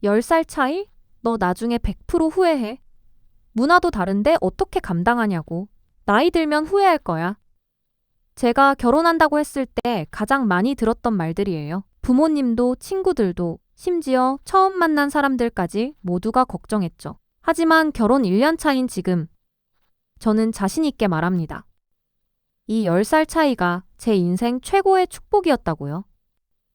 10살 차이? 너 나중에 100% 후회해. 문화도 다른데 어떻게 감당하냐고. 나이 들면 후회할 거야. 제가 결혼한다고 했을 때 가장 많이 들었던 말들이에요. 부모님도 친구들도 심지어 처음 만난 사람들까지 모두가 걱정했죠. 하지만 결혼 1년 차인 지금 저는 자신 있게 말합니다. 이 10살 차이가 제 인생 최고의 축복이었다고요.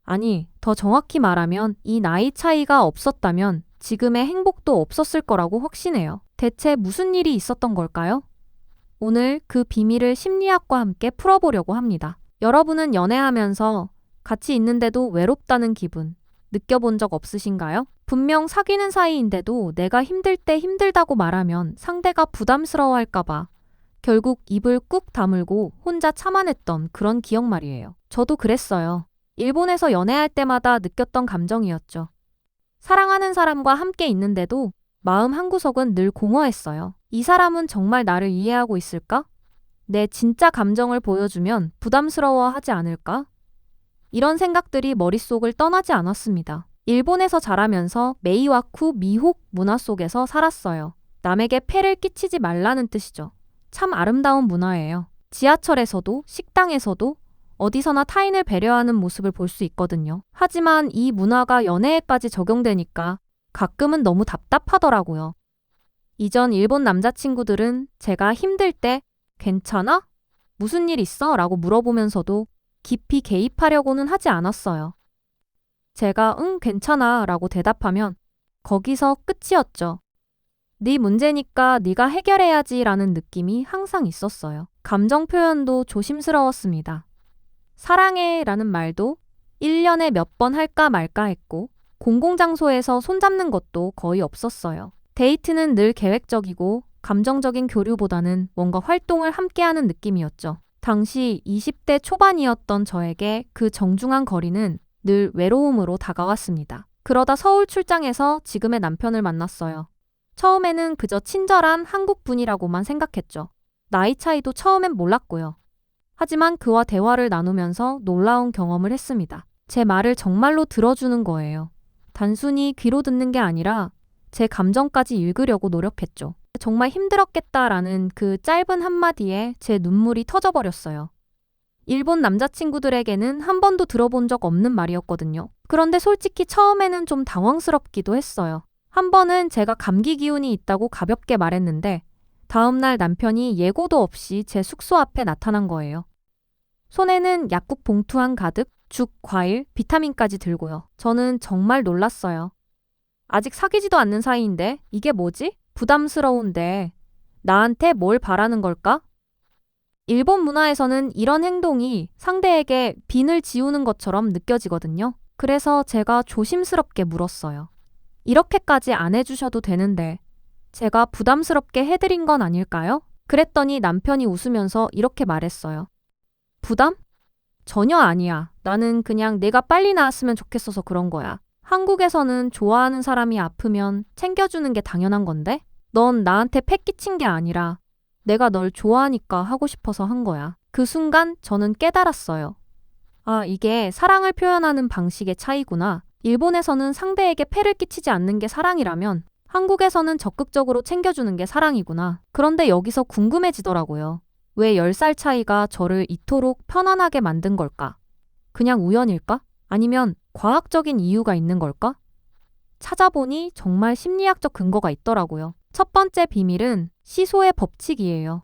아니, 더 정확히 말하면 이 나이 차이가 없었다면 지금의 행복도 없었을 거라고 확신해요. 대체 무슨 일이 있었던 걸까요? 오늘 그 비밀을 심리학과 함께 풀어보려고 합니다. 여러분은 연애하면서 같이 있는데도 외롭다는 기분 느껴본 적 없으신가요? 분명 사귀는 사이인데도 내가 힘들 때 힘들다고 말하면 상대가 부담스러워할까봐 결국 입을 꾹 다물고 혼자 참아냈던 그런 기억 말이에요. 저도 그랬어요. 일본에서 연애할 때마다 느꼈던 감정이었죠. 사랑하는 사람과 함께 있는데도 마음 한구석은 늘 공허했어요. 이 사람은 정말 나를 이해하고 있을까? 내 진짜 감정을 보여주면 부담스러워하지 않을까? 이런 생각들이 머릿속을 떠나지 않았습니다. 일본에서 자라면서 메이와쿠 미혹 문화 속에서 살았어요. 남에게 폐를 끼치지 말라는 뜻이죠. 참 아름다운 문화예요. 지하철에서도 식당에서도 어디서나 타인을 배려하는 모습을 볼 수 있거든요. 하지만 이 문화가 연애에까지 적용되니까 가끔은 너무 답답하더라고요. 이전 일본 남자친구들은 제가 힘들 때 괜찮아? 무슨 일 있어? 라고 물어보면서도 깊이 개입하려고는 하지 않았어요. 제가 응, 괜찮아 라고 대답하면 거기서 끝이었죠. 네 문제니까 네가 해결해야지 라는 느낌이 항상 있었어요. 감정 표현도 조심스러웠습니다. 사랑해 라는 말도 1년에 몇 번 할까 말까 했고 공공장소에서 손잡는 것도 거의 없었어요. 데이트는 늘 계획적이고 감정적인 교류보다는 뭔가 활동을 함께하는 느낌이었죠. 당시 20대 초반이었던 저에게 그 정중한 거리는 늘 외로움으로 다가왔습니다. 그러다 서울 출장에서 지금의 남편을 만났어요. 처음에는 그저 친절한 한국 분이라고만 생각했죠. 나이 차이도 처음엔 몰랐고요. 하지만 그와 대화를 나누면서 놀라운 경험을 했습니다. 제 말을 정말로 들어주는 거예요. 단순히 귀로 듣는 게 아니라 제 감정까지 읽으려고 노력했죠. 정말 힘들었겠다라는 그 짧은 한마디에 제 눈물이 터져버렸어요. 일본 남자친구들에게는 한 번도 들어본 적 없는 말이었거든요. 그런데 솔직히 처음에는 좀 당황스럽기도 했어요. 한 번은 제가 감기 기운이 있다고 가볍게 말했는데 다음날 남편이 예고도 없이 제 숙소 앞에 나타난 거예요. 손에는 약국 봉투 한 가득 죽, 과일, 비타민까지 들고요. 저는 정말 놀랐어요. 아직 사귀지도 않는 사이인데 이게 뭐지? 부담스러운데 나한테 뭘 바라는 걸까? 일본 문화에서는 이런 행동이 상대에게 빈을 지우는 것처럼 느껴지거든요. 그래서 제가 조심스럽게 물었어요. 이렇게까지 안 해주셔도 되는데 제가 부담스럽게 해드린 건 아닐까요? 그랬더니 남편이 웃으면서 이렇게 말했어요. 부담? 전혀 아니야. 나는 그냥 내가 빨리 나았으면 좋겠어서 그런 거야. 한국에서는 좋아하는 사람이 아프면 챙겨주는 게 당연한 건데? 넌 나한테 패 끼친 게 아니라 내가 널 좋아하니까 하고 싶어서 한 거야. 그 순간 저는 깨달았어요. 아, 이게 사랑을 표현하는 방식의 차이구나. 일본에서는 상대에게 폐를 끼치지 않는 게 사랑이라면 한국에서는 적극적으로 챙겨주는 게 사랑이구나. 그런데 여기서 궁금해지더라고요. 왜 10살 차이가 저를 이토록 편안하게 만든 걸까? 그냥 우연일까? 아니면 과학적인 이유가 있는 걸까? 찾아보니 정말 심리학적 근거가 있더라고요. 첫 번째 비밀은 시소의 법칙이에요.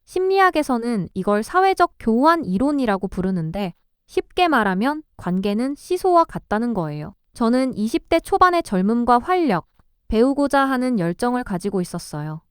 심리학에서는 이걸 사회적 교환 이론이라고 부르는데 쉽게 말하면 관계는 시소와 같다는 거예요. 저는 20대 초반의 젊음과 활력, 배우고자 하는 열정을 가지고 있었어요.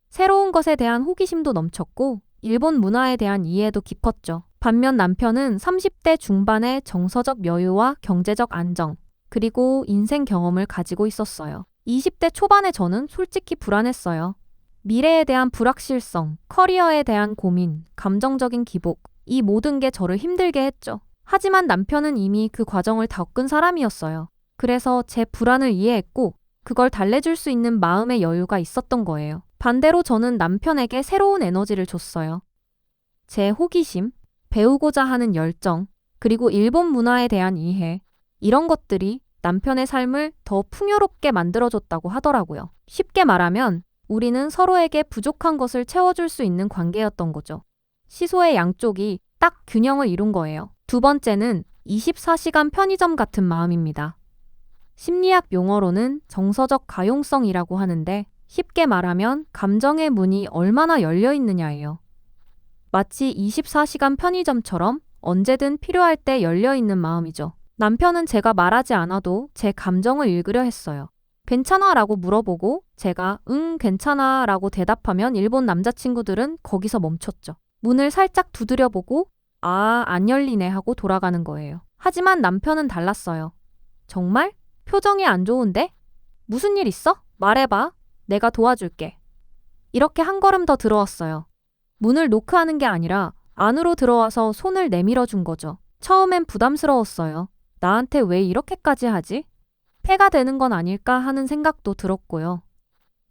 새로운 것에 대한 호기심도 넘쳤고 일본 문화에 대한 이해도 깊었죠. 반면 남편은 30대 중반의 정서적 여유와 경제적 안정, 그리고 인생 경험을 가지고 있었어요. 20대 초반의 저는 솔직히 불안했어요. 미래에 대한 불확실성, 커리어에 대한 고민, 감정적인 기복, 이 모든 게 저를 힘들게 했죠. 하지만 남편은 이미 그 과정을 겪은 사람이었어요. 그래서 제 불안을 이해했고 그걸 달래줄 수 있는 마음의 여유가 있었던 거예요. 반대로 저는 남편에게 새로운 에너지를 줬어요. 제 호기심, 배우고자 하는 열정, 그리고 일본 문화에 대한 이해, 이런 것들이 남편의 삶을 더 풍요롭게 만들어줬다고 하더라고요. 쉽게 말하면 우리는 서로에게 부족한 것을 채워줄 수 있는 관계였던 거죠. 시소의 양쪽이 딱 균형을 이룬 거예요. 두 번째는 24시간 편의점 같은 마음입니다. 심리학 용어로는 정서적 가용성이라고 하는데 쉽게 말하면 감정의 문이 얼마나 열려 있느냐예요. 마치 24시간 편의점처럼 언제든 필요할 때 열려 있는 마음이죠. 남편은 제가 말하지 않아도 제 감정을 읽으려 했어요. 괜찮아 라고 물어보고 제가 응 괜찮아 라고 대답하면 일본 남자친구들은 거기서 멈췄죠. 문을 살짝 두드려보고 안 열리네 하고 돌아가는 거예요. 하지만 남편은 달랐어요. 정말? 표정이 안 좋은데? 무슨 일 있어? 말해봐. 내가 도와줄게. 이렇게 한 걸음 더 들어왔어요. 문을 노크하는 게 아니라 안으로 들어와서 손을 내밀어 준 거죠. 처음엔 부담스러웠어요. 나한테 왜 이렇게까지 하지? 폐가 되는 건 아닐까 하는 생각도 들었고요.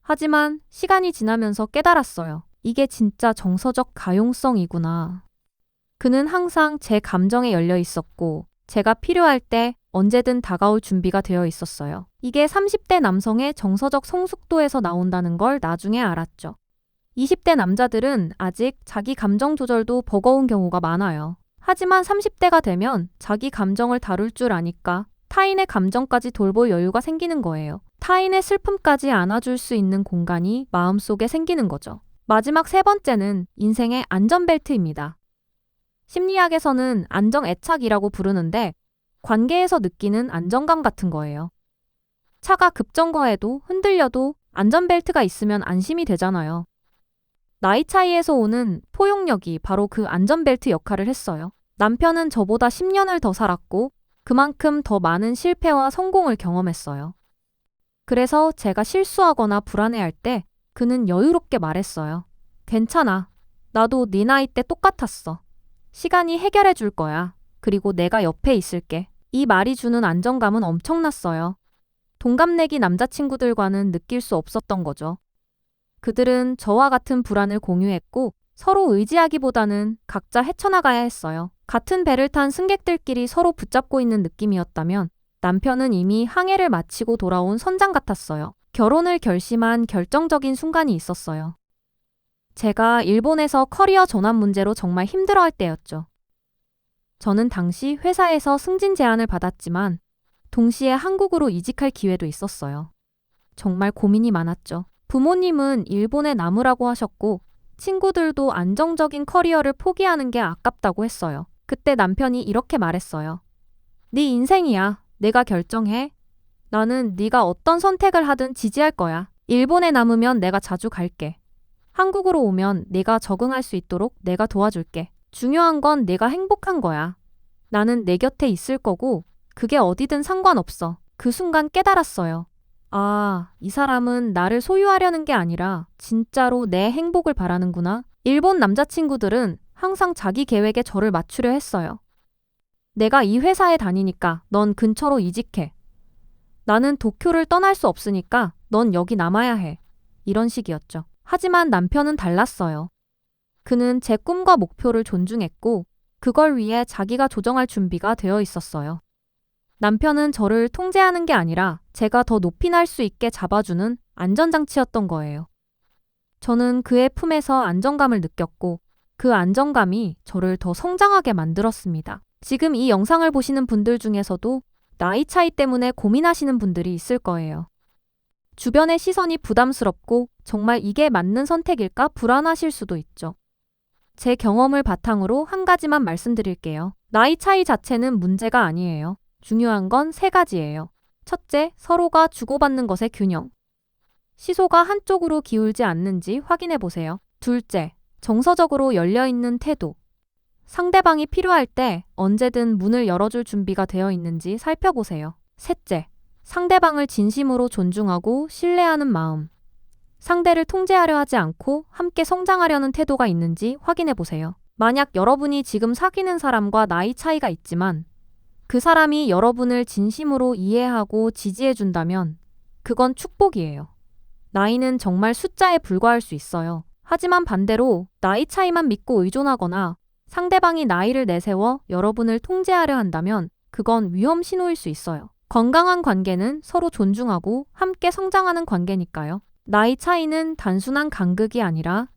하지만 시간이 지나면서 깨달았어요. 이게 진짜 정서적 가용성이구나. 그는 항상 제 감정에 열려 있었고 제가 필요할 때 언제든 다가올 준비가 되어 있었어요. 이게 30대 남성의 정서적 성숙도에서 나온다는 걸 나중에 알았죠. 20대 남자들은 아직 자기 감정 조절도 버거운 경우가 많아요. 하지만 30대가 되면 자기 감정을 다룰 줄 아니까 타인의 감정까지 돌볼 여유가 생기는 거예요. 타인의 슬픔까지 안아줄 수 있는 공간이 마음속에 생기는 거죠. 마지막 세 번째는 인생의 안전벨트입니다. 심리학에서는 안정애착이라고 부르는데 관계에서 느끼는 안정감 같은 거예요. 차가 급정거해도 흔들려도 안전벨트가 있으면 안심이 되잖아요. 나이 차이에서 오는 포용력이 바로 그 안전벨트 역할을 했어요. 남편은 저보다 10년을 더 살았고 그만큼 더 많은 실패와 성공을 경험했어요. 그래서 제가 실수하거나 불안해할 때 그는 여유롭게 말했어요. 괜찮아. 나도 네 나이 때 똑같았어. 시간이 해결해 줄 거야. 그리고 내가 옆에 있을게. 이 말이 주는 안정감은 엄청났어요. 동갑내기 남자친구들과는 느낄 수 없었던 거죠. 그들은 저와 같은 불안을 공유했고 서로 의지하기보다는 각자 헤쳐나가야 했어요. 같은 배를 탄 승객들끼리 서로 붙잡고 있는 느낌이었다면 남편은 이미 항해를 마치고 돌아온 선장 같았어요. 결혼을 결심한 결정적인 순간이 있었어요. 제가 일본에서 커리어 전환 문제로 정말 힘들어할 때였죠. 저는 당시 회사에서 승진 제안을 받았지만 동시에 한국으로 이직할 기회도 있었어요. 정말 고민이 많았죠. 부모님은 일본에 남으라고 하셨고 친구들도 안정적인 커리어를 포기하는 게 아깝다고 했어요. 그때 남편이 이렇게 말했어요. 네 인생이야. 내가 결정해. 나는 네가 어떤 선택을 하든 지지할 거야. 일본에 남으면 내가 자주 갈게. 한국으로 오면 네가 적응할 수 있도록 내가 도와줄게. 중요한 건 네가 행복한 거야. 나는 내 곁에 있을 거고 그게 어디든 상관없어. 그 순간 깨달았어요. 이 사람은 나를 소유하려는 게 아니라 진짜로 내 행복을 바라는구나. 일본 남자친구들은 항상 자기 계획에 저를 맞추려 했어요. 내가 이 회사에 다니니까 넌 근처로 이직해. 나는 도쿄를 떠날 수 없으니까 넌 여기 남아야 해. 이런 식이었죠. 하지만 남편은 달랐어요. 그는 제 꿈과 목표를 존중했고 그걸 위해 자기가 조정할 준비가 되어 있었어요. 남편은 저를 통제하는 게 아니라 제가 더 높이 날 수 있게 잡아주는 안전장치였던 거예요. 저는 그의 품에서 안정감을 느꼈고 그 안정감이 저를 더 성장하게 만들었습니다. 지금 이 영상을 보시는 분들 중에서도 나이 차이 때문에 고민하시는 분들이 있을 거예요. 주변의 시선이 부담스럽고 정말 이게 맞는 선택일까 불안하실 수도 있죠. 제 경험을 바탕으로 한 가지만 말씀드릴게요. 나이 차이 자체는 문제가 아니에요. 중요한 건 세 가지예요. 첫째, 서로가 주고받는 것의 균형. 시소가 한쪽으로 기울지 않는지 확인해 보세요. 둘째, 정서적으로 열려있는 태도. 상대방이 필요할 때 언제든 문을 열어줄 준비가 되어 있는지 살펴보세요. 셋째, 상대방을 진심으로 존중하고 신뢰하는 마음. 상대를 통제하려 하지 않고 함께 성장하려는 태도가 있는지 확인해 보세요. 만약 여러분이 지금 사귀는 사람과 나이 차이가 있지만 그 사람이 여러분을 진심으로 이해하고 지지해 준다면 그건 축복이에요. 나이는 정말 숫자에 불과할 수 있어요. 하지만 반대로 나이 차이만 믿고 의존하거나 상대방이 나이를 내세워 여러분을 통제하려 한다면 그건 위험 신호일 수 있어요. 건강한 관계는 서로 존중하고 함께 성장하는 관계니까요. 나이 차이는 단순한 간극이 아니라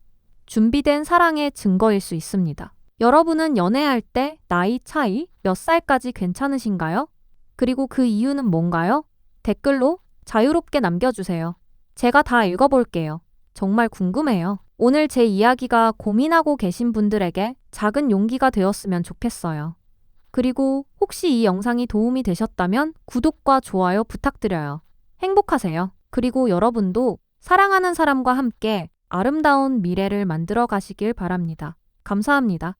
준비된 사랑의 증거일 수 있습니다. 여러분은 연애할 때 나이 차이 몇 살까지 괜찮으신가요? 그리고 그 이유는 뭔가요? 댓글로 자유롭게 남겨주세요. 제가 다 읽어볼게요. 정말 궁금해요. 오늘 제 이야기가 고민하고 계신 분들에게 작은 용기가 되었으면 좋겠어요. 그리고 혹시 이 영상이 도움이 되셨다면 구독과 좋아요 부탁드려요. 행복하세요. 그리고 여러분도 사랑하는 사람과 함께 아름다운 미래를 만들어 가시길 바랍니다. 감사합니다.